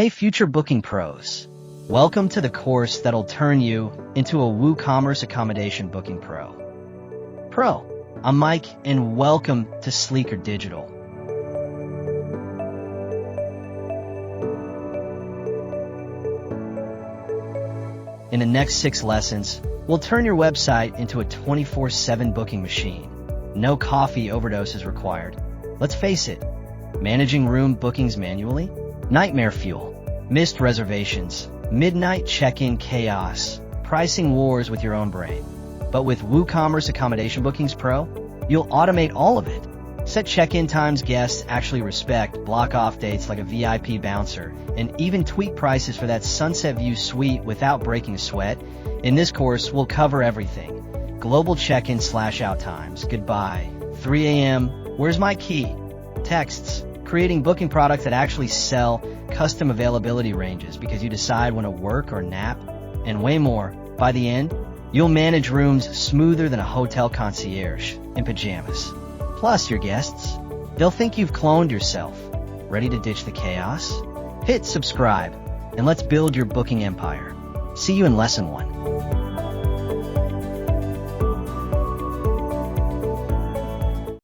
Hey future booking pros, welcome to the course that'll turn you into a WooCommerce Accommodation Booking Pro. I'm Mike and welcome to Sleeker Digital. In the next 6 lessons, we'll turn your website into a 24/7 booking machine. No coffee overdoses required. Let's face it, managing room bookings manually? Nightmare fuel. Missed reservations, midnight check-in chaos, pricing wars with your own brain. But with WooCommerce Accommodation Bookings Pro, you'll automate all of it. Set check-in times guests actually respect, block off dates like a VIP bouncer, and even tweak prices for that sunset view suite without breaking a sweat. In this course, we'll cover everything. Global check-in/out times, goodbye, 3 a.m., where's my key? Texts, creating booking products that actually sell, custom availability ranges because you decide when to work or nap, and way more. By the end, you'll manage rooms smoother than a hotel concierge in pajamas. Plus, your guests, they'll think you've cloned yourself. Ready to ditch the chaos? Hit subscribe, and let's build your booking empire. See you in Lesson 1.